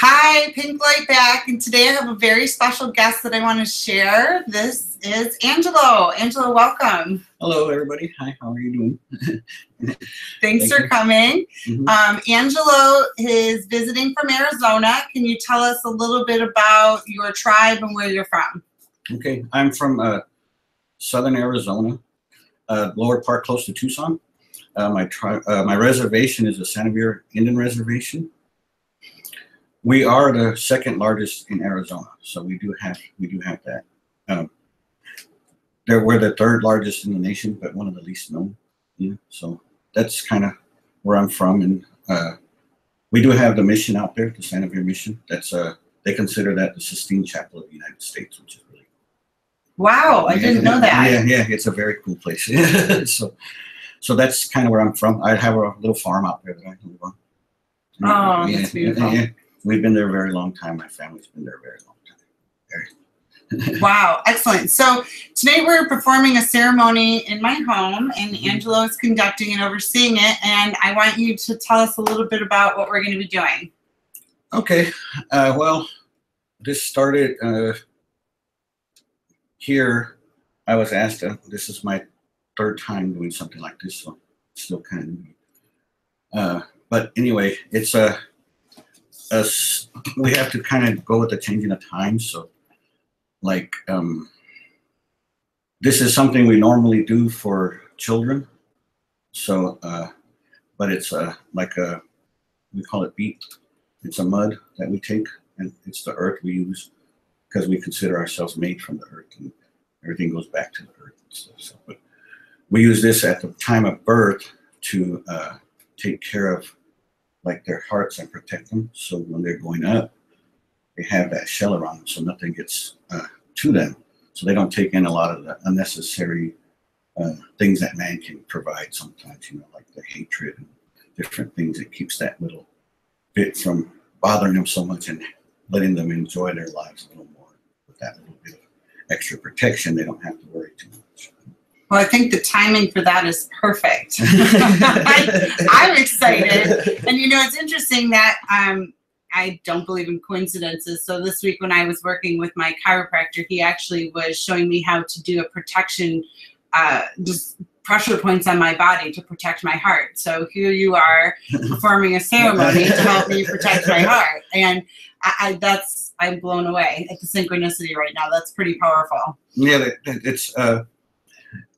Hi, Pinklight back, and today I have a very special guest that I want to share. This is Angelo. Angelo, welcome. Hello, everybody. Hi, how are you doing? Thanks for coming. Angelo is visiting from Arizona. Can you tell us a little bit about your tribe and where you're from? Okay, I'm from southern Arizona, lower part close to Tucson. My reservation is the Santa Vera Indian Reservation. We are the second largest in Arizona, so we do have that. We're the third largest in the nation, but one of the least known. Yeah, so that's kind of where I'm from, and we do have the mission out there, the Santa Vera mission. That's they consider that the Sistine Chapel of the United States, which is really cool. Wow, I didn't know that. Yeah, it's a very cool place. So that's kind of where I'm from. I have a little farm out there that I can live on. Oh, that's beautiful. Yeah. We've been there a very long time. My family's been there a very long time. Wow, excellent. So today we're performing a ceremony in my home, and Angelo is conducting and overseeing it, and I want you to tell us a little bit about what we're going to be doing. Okay. Well, this started here. I was asked, this is my third time doing something like this, so it's still kind of new. But anyway, it's we have to kind of go with the changing of times. So like this is something we normally do for children. So but it's like we call it beat. It's a mud that we take, and it's the earth we use because we consider ourselves made from the earth, and everything goes back to the earth and stuff. So, but we use this at the time of birth to take care of like their hearts and protect them. So when they're going up, they have that shell around them, so nothing gets to them. So they don't take in a lot of the unnecessary things that man can provide sometimes, like the hatred and different things. It keeps that little bit from bothering them so much and letting them enjoy their lives a little more. With that little bit of extra protection, they don't have to worry too much. Well, I think the timing for that is perfect. I'm excited. And it's interesting that I don't believe in coincidences. So this week when I was working with my chiropractor, he actually was showing me how to do a protection, just pressure points on my body to protect my heart. So here you are performing a ceremony to help me protect my heart. And I'm blown away at the synchronicity right now. That's pretty powerful. Yeah,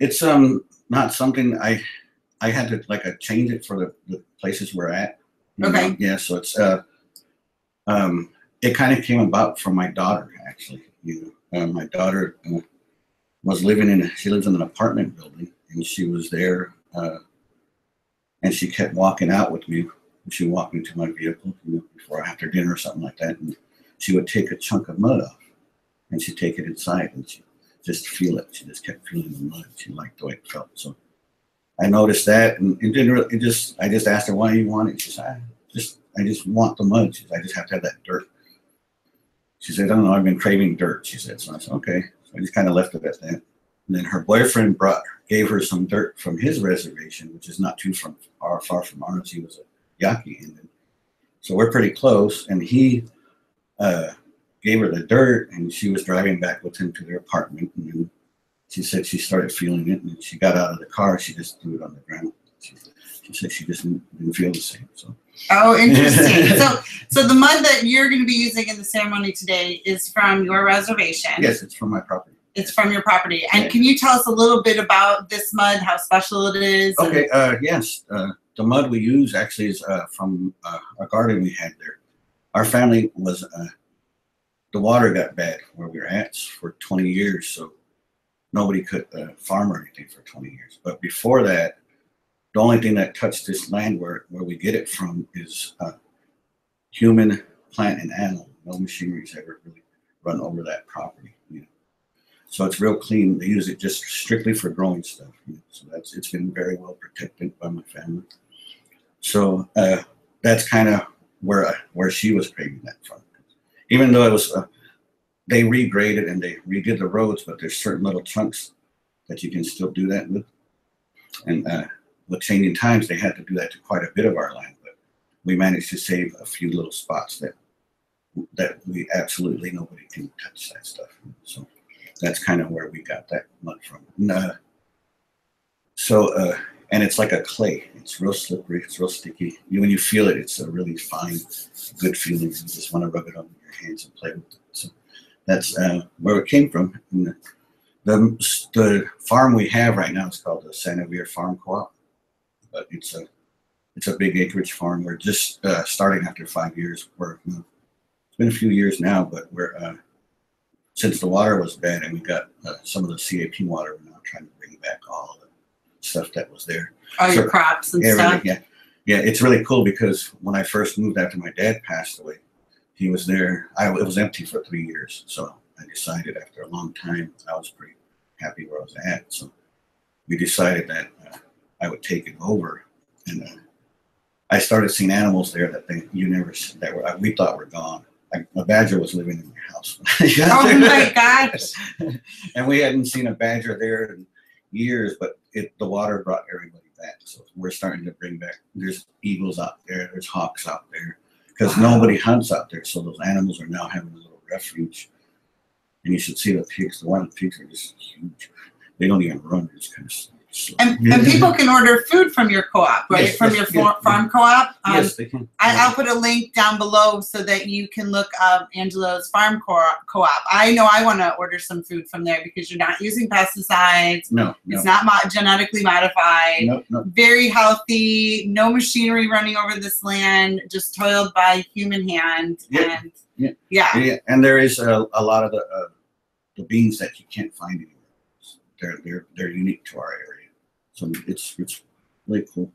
it's not something I had to change it for the places we're at. Okay. Yeah, so it's it kind of came about from my daughter, actually. My daughter she lives in an apartment building, and she was there, and she kept walking out with me. She walked me to my vehicle, before or after dinner or something like that, and she would take a chunk of mud off, and she'd take it inside, and she just feel it. She just kept feeling the mud. She liked the way it felt. So I noticed that, and I just asked her, why do you want it? She said, I just want the mud. She said, I just have to have that dirt. She said, I don't know, I've been craving dirt, she said. So I said, okay. So I just kind of left it at that. And then her boyfriend gave her some dirt from his reservation, which is not too far from ours. He was a Yaqui Indian. So we're pretty close, and he gave her the dirt, and she was driving back with him to their apartment, and then she said she started feeling it, and she got out of the car. She just threw it on the ground. She said she just didn't feel the same. So. Oh, interesting. So the mud that you're going to be using in the ceremony today is from your reservation. Yes, it's from my property. It's from your property. And can you tell us a little bit about this mud, how special it is? Okay, yes. The mud we use actually is from a garden we had there. Our family was, the water got bad where we were at for 20 years, so nobody could farm or anything for 20 years. But before that, the only thing that touched this land where we get it from is human, plant, and animal. No machinery's ever really run over that property. So it's real clean. They use it just strictly for growing stuff. So it's been very well protected by my family. So that's kind of where she was craving that from. Even though it was, they regraded and they redid the roads, but there's certain little chunks that you can still do that with. And with changing times, they had to do that to quite a bit of our land, but we managed to save a few little spots that that we absolutely nobody can touch that stuff. So that's kind of where we got that mud from. And it's like a clay. It's real slippery. It's real sticky. When you feel it, it's a really fine, good feeling. You just want to rub it on your hands and play with it. So that's where it came from. And the farm we have right now is called the Santa Vera Farm Co-op, but it's a big acreage farm. We're just starting after 5 years. It's been a few years now, but we're since the water was bad and we got some of the CAP water, we're now trying to bring back all the stuff that was there. All your crops and stuff. Yeah, it's really cool because when I first moved after my dad passed away, he was there. It was empty for 3 years, so I decided after a long time I was pretty happy where I was at. So we decided that I would take it over, and I started seeing animals there that we thought were gone. Like a badger was living in your house. Oh my gosh! And we hadn't seen a badger there in years, but the water brought everybody back. So we're starting to bring back. There's eagles out there. There's hawks out there because nobody hunts out there. So those animals are now having a little refuge. And you should see the pigs. The wild pigs are just huge. They don't even run. They're just kind of slow. And people can order food from your co-op, right? Yes, from yes, your farm co-op. Yes, they can. I'll put a link down below so that you can look up Angelo's farm co-op. I know I want to order some food from there because you're not using pesticides. No. It's not genetically modified. No. Very healthy. No machinery running over this land. Just toiled by human hand. Yeah. And Yeah. And there is a lot of the beans that you can't find anywhere. They're unique to our area. So it's really cool.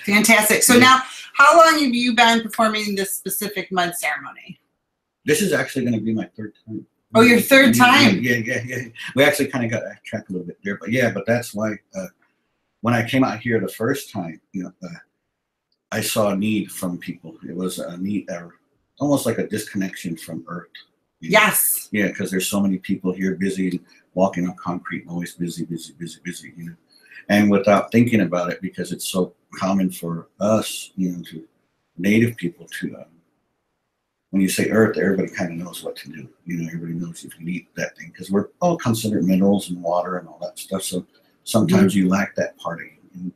Fantastic. So now, how long have you been performing this specific mud ceremony? This is actually going to be my third time. Oh, your third time? Yeah. We actually kind of got off track a little bit there, but that's why when I came out here the first time, I saw a need from people. It was a need, almost like a disconnection from Earth. Yes. Yeah, because there's so many people here busy walking on concrete, always busy. And without thinking about it, because it's so common for us, to native people to, when you say Earth, everybody kind of knows what to do. Everybody knows if you need that thing, because we're all considered minerals and water and all that stuff. So sometimes you lack that part of you. And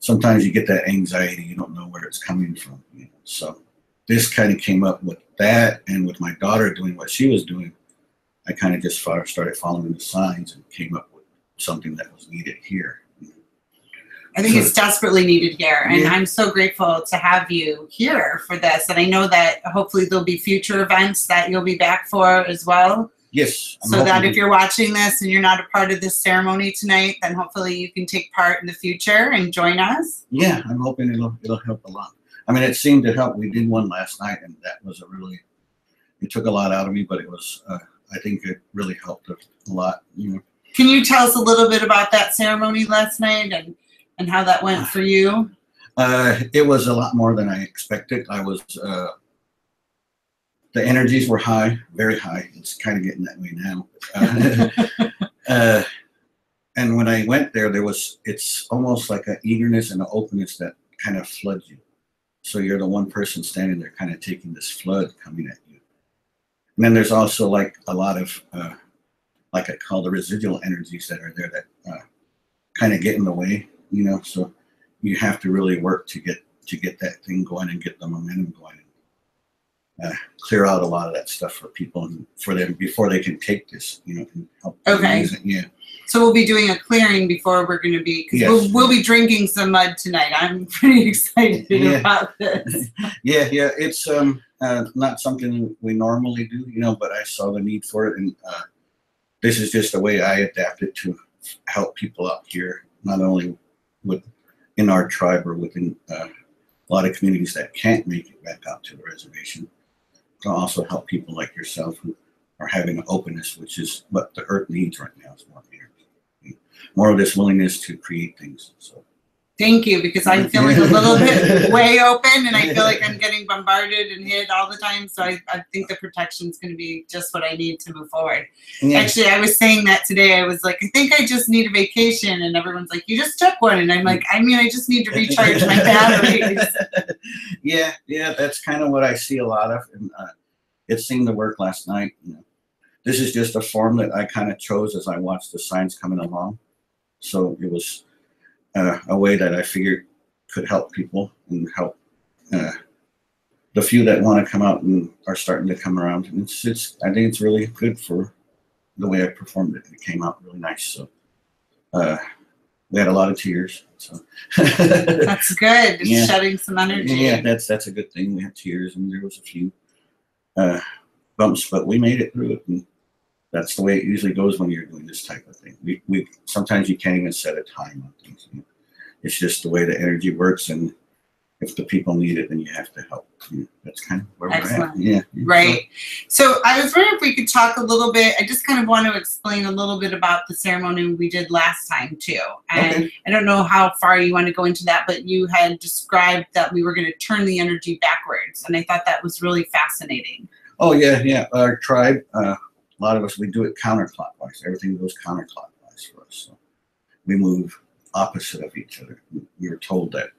sometimes you get that anxiety. You don't know where it's coming from. So this kind of came up with that, and with my daughter doing what she was doing, I kind of just started following the signs and came up with something that was needed here. I think it's desperately needed here, and I'm so grateful to have you here for this. And I know that hopefully there'll be future events that you'll be back for as well. Yes. So that if you're watching this and you're not a part of this ceremony tonight, then hopefully you can take part in the future and join us. Yeah, I'm hoping it'll help a lot. I mean, it seemed to help. We did one last night, and that was it took a lot out of me, but it was, I think it really helped a lot. Can you tell us a little bit about that ceremony last night and how that went for you? It was a lot more than I expected. The energies were high, very high. It's kind of getting that way now. And when I went there, it's almost like an eagerness and an openness that kind of floods you. So you're the one person standing there kind of taking this flood coming at you. And then there's also like a lot of, like I call the residual energies that are there that kind of get in the way, so you have to really work to get that thing going and get the momentum going. Clear out a lot of that stuff for people and for them before they can take this, and help. Okay. Use it. Yeah. So we'll be doing a clearing before we're going to be, because Yes. we'll be drinking some mud tonight. I'm pretty excited about this. Yeah. It's not something we normally do, but I saw the need for it, and this is just the way I adapted to help people out here, not only in our tribe or within a lot of communities that can't make it back out to the reservation. To also help people like yourself who are having an openness, which is what the Earth needs right now, is more energy, more of this willingness to create things. So Thank you, because I'm feeling a little bit way open, and I feel like I'm getting bombarded and hit all the time. So I think the protection is going to be just what I need to move forward. Yeah. Actually, I was saying that today. I was like, I think I just need a vacation, and everyone's like, you just took one, and I'm like, I mean, I just need to recharge my batteries. Yeah, that's kind of what I see a lot of, and it seemed to work last night. You know, this is just a form that I kind of chose as I watched the signs coming along. So it was a way that I figured could help people and help the few that want to come out and are starting to come around. And I think it's really good for the way I performed it. It came out really nice. So we had a lot of tears. So that's good. Just shedding some energy. Yeah, that's a good thing. We had tears, and there was a few bumps, but we made it through it. And that's the way it usually goes when you're doing this type of thing. We sometimes you can't even set a time on things. You know? It's just the way the energy works, and if the people need it, then you have to help. You know, that's kind of where we're at. Yeah. Right. So I was wondering if we could talk a little bit. I just kind of want to explain a little bit about the ceremony we did last time too. And I don't know how far you want to go into that, but you had described that we were going to turn the energy backwards, and I thought that was really fascinating. Oh yeah. Our tribe, a lot of us, we do it counterclockwise. Everything goes counterclockwise for us. So we move opposite of each other. We were told that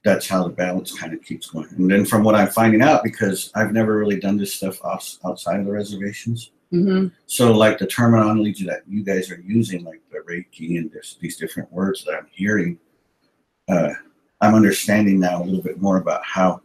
that's how the balance kind of keeps going. And then from what I'm finding out, because I've never really done this stuff outside of the reservations. Mm-hmm. So like the terminology that you guys are using, like the Reiki and these different words that I'm hearing, I'm understanding now a little bit more about how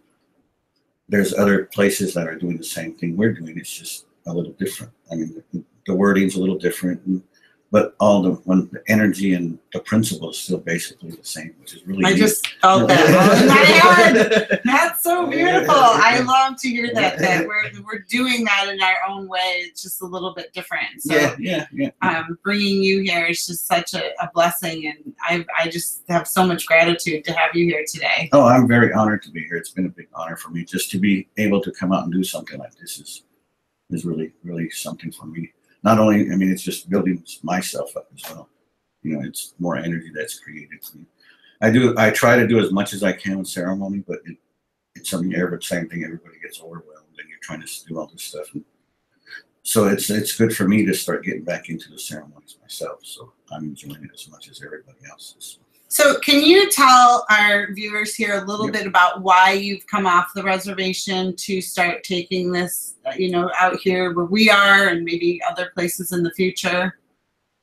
there's other places that are doing the same thing we're doing. It's just a little different. I mean, the wording's a little different, but the energy and the principle is still basically the same, which is really neat. Just felt that in my head. That's so beautiful. I love to hear that we're doing that in our own way. It's just a little bit different. So yeah. Bringing you here is just such a blessing, and I just have so much gratitude to have you here today. Oh, I'm very honored to be here. It's been a big honor for me just to be able to come out and do something like this is really, really something for me. Not only, I mean, it's just building myself up as well. You know, it's more energy that's created. I try to do as much as I can with ceremony, but it's something same thing. Everybody gets overwhelmed and you're trying to do all this stuff. And so it's good for me to start getting back into the ceremonies myself. So I'm enjoying it as much as everybody else is. So can you tell our viewers here a little bit about why you've come off the reservation to start taking this, out here where we are and maybe other places in the future?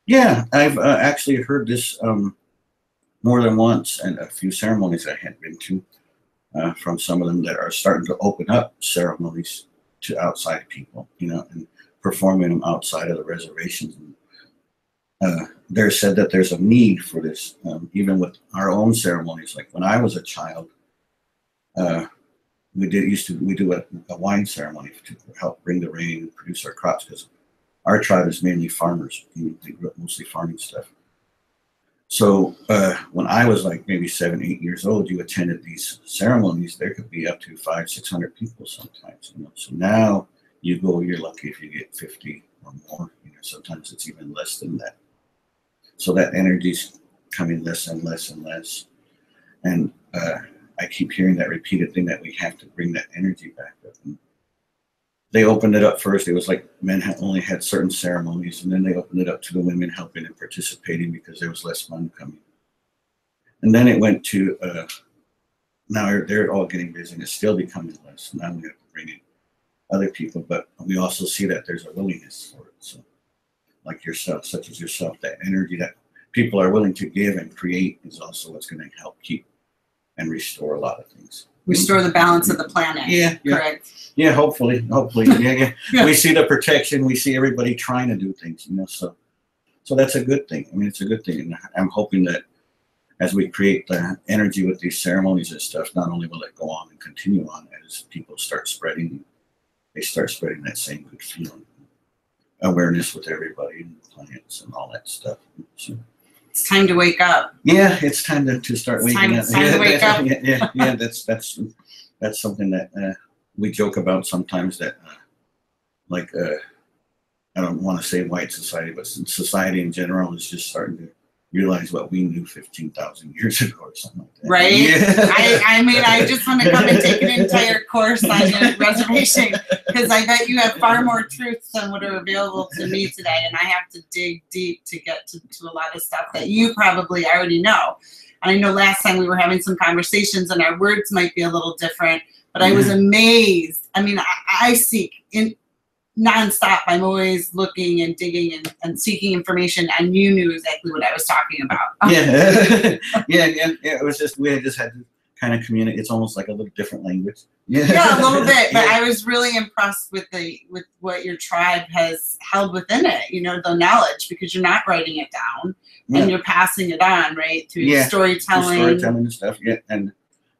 Yeah, I've actually heard this more than once, and a few ceremonies I had been to from some of them that are starting to open up ceremonies to outside people, and performing them outside of the reservations. They're said that there's a need for this, even with our own ceremonies. Like when I was a child, we do a wine ceremony to help bring the rain and produce our crops, because our tribe is mainly farmers. They grew up mostly farming stuff. So when I was like maybe 7, 8 years old, you attended these ceremonies. There could be up to 500-600 people sometimes. So now you go, you're lucky if you get 50 or more. Sometimes it's even less than that. So that energy's coming less and less and less. And I keep hearing that repeated thing that we have to bring that energy back up. And they opened it up first. It was like men only had certain ceremonies, and then they opened it up to the women helping and participating because there was less money coming. And then it went to, now they're all getting busy and it's still becoming less. Now we have to bring in other people, but we also see that there's a willingness for it. So like yourself, such as yourself, that energy that people are willing to give and create is also what's going to help keep and restore a lot of things. Restore the balance of the planet. Yeah. Correct. Yeah, hopefully. Yeah. We see the protection. We see everybody trying to do things, so that's a good thing. I mean, it's a good thing. And I'm hoping that as we create the energy with these ceremonies and stuff, not only will it go on and continue on as people start spreading, they start spreading that same good feeling. Awareness with everybody and the plants and all that stuff. So, it's time to wake up. Yeah, it's time to start waking up. It's time to wake up. Yeah. That's something that we joke about sometimes. That I don't want to say white society, but society in general is just starting to realize what we knew 15,000 years ago or something like that. Right? Yeah. I mean, I just want to come and take an entire course on your reservation, because I bet you have far more truths than what are available to me today, and I have to dig deep to get to a lot of stuff that you probably already know. And I know last time we were having some conversations and our words might be a little different, but I was amazed. I mean, I seek in nonstop. I'm always looking and digging and seeking information, and you knew exactly what I was talking about. Yeah. yeah. It was just, we just had to kind of communicate. It's almost like a little different language. Yeah, a little bit. But I was really impressed with what your tribe has held within it, you know, the knowledge, because you're not writing it down and you're passing it on, right? Through storytelling. Storytelling and stuff. Yeah. And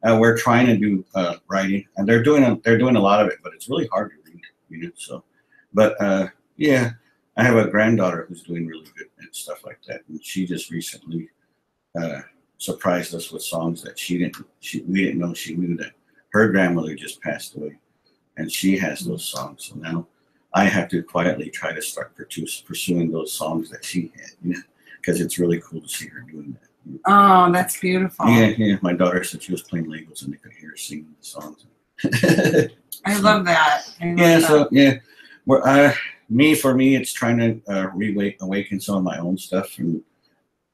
we're trying to do writing, and they're doing a lot of it, but it's really hard to read, you know, so. But yeah, I have a granddaughter who's doing really good and stuff like that, and she just recently surprised us with songs that we didn't know she knew, that her grandmother just passed away, and she has those songs. So now I have to quietly try to start pursuing those songs that she had, you know, because it's really cool to see her doing that. Oh, that's beautiful. Yeah. My daughter said she was playing Legos and they could hear her singing the songs. I love that. So yeah. For me, it's trying to awaken some of my own stuff and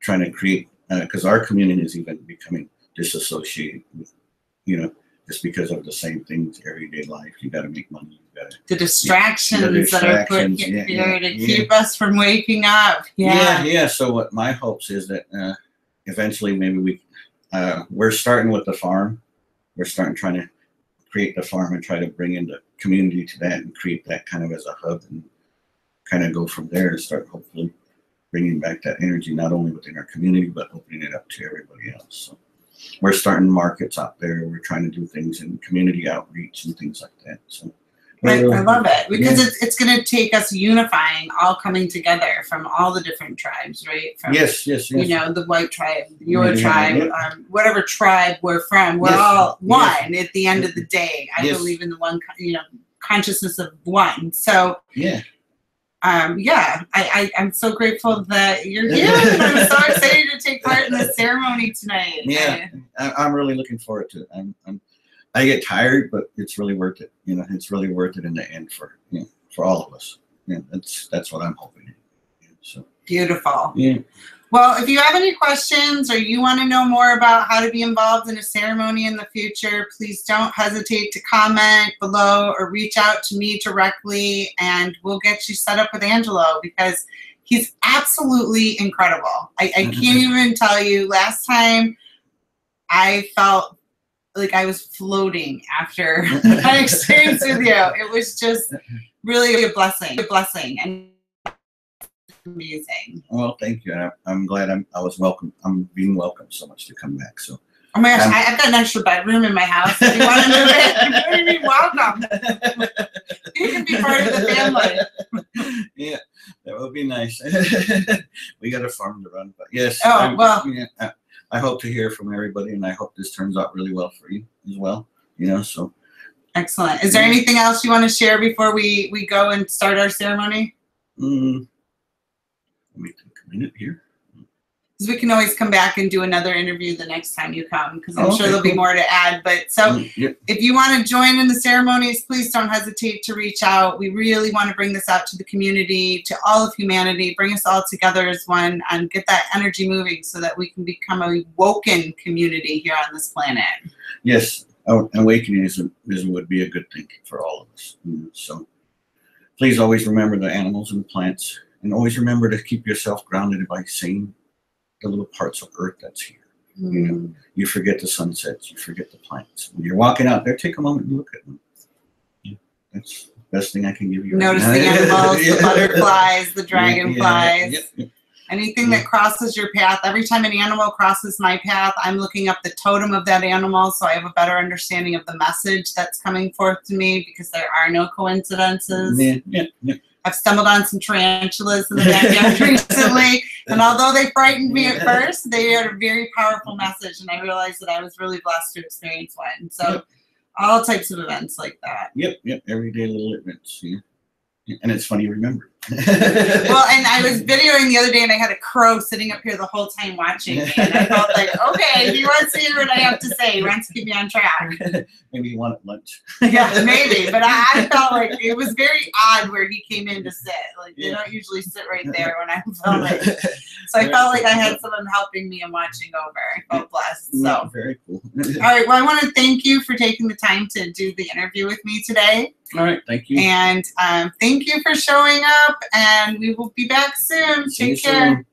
trying to create, because our community is even becoming disassociated with, you know, just because of the same things, everyday life. You got to make money. The distractions that are put here to keep us from waking up. Yeah. So what my hopes is that eventually maybe we're starting with the farm. We're trying to create the farm and try to bring in the community to that and create that kind of as a hub, and kind of go from there and start hopefully bringing back that energy, not only within our community, but opening it up to everybody else. So we're starting markets out there. We're trying to do things in community outreach and things like that. So I love it, because it's going to take us unifying, all coming together from all the different tribes, right? From, yes. You know, the white tribe, your tribe, whatever tribe we're from, we're all one at the end of the day. I believe in the one, you know, consciousness of one. So I'm so grateful that you're here. I'm so excited to take part in the ceremony tonight. Yeah, I'm really looking forward to it. I get tired, but it's really worth it. You know, it's really worth it in the end for all of us. Yeah, that's what I'm hoping. So beautiful. Yeah. Well, if you have any questions or you want to know more about how to be involved in a ceremony in the future, please don't hesitate to comment below or reach out to me directly, and we'll get you set up with Angelo, because he's absolutely incredible. I can't even tell you, last time I felt like I was floating after my experience with you. It was just really a blessing, and amazing. Well, thank you. I'm glad I was welcome. I'm being welcomed so much to come back. So. Oh my gosh, I've got an extra bedroom in my house. If you want to move in, you're welcome. You can be part of the family. Yeah, that would be nice. We got a farm to run, but yes. I hope to hear from everybody, and I hope this turns out really well for you as well. You know, so. Excellent. Is there anything else you want to share before we go and start our ceremony? Let me take a minute here. Because we can always come back and do another interview the next time you come, because I'm sure there'll be more to add. But so if you want to join in the ceremonies, please don't hesitate to reach out. We really want to bring this out to the community, to all of humanity, bring us all together as one, and get that energy moving so that we can become a woken community here on this planet. Yes, awakening would be a good thing for all of us. So please always remember the animals and the plants, and always remember to keep yourself grounded by seeing the little parts of Earth that's here. You know, you forget the sunsets, you forget the plants. When you're walking out there, take a moment and look at them. Yeah, that's the best thing I can give you. Notice the animals, the butterflies, the dragonflies. Anything that crosses your path. Every time an animal crosses my path, I'm looking up the totem of that animal, so I have a better understanding of the message that's coming forth to me, because there are no coincidences. I've stumbled on some tarantulas in the backyard recently, and although they frightened me at first, they had a very powerful message, and I realized that I was really blessed to experience one. So all types of events like that. Everyday little events. And it's funny you remember. Well, and I was videoing the other day, and I had a crow sitting up here the whole time watching me, and I felt like, okay, he wants to hear what I have to say. He wants to keep me on track. Maybe you want lunch. Yeah, maybe. But I felt like it was very odd where he came in to sit. Like, they don't usually sit right there when I'm filming. So I felt like I had someone helping me and watching over. I felt blessed. So very cool. All right. Well, I want to thank you for taking the time to do the interview with me today. All right. Thank you. And thank you for showing up. And we will be back soon. See you Take care. soon.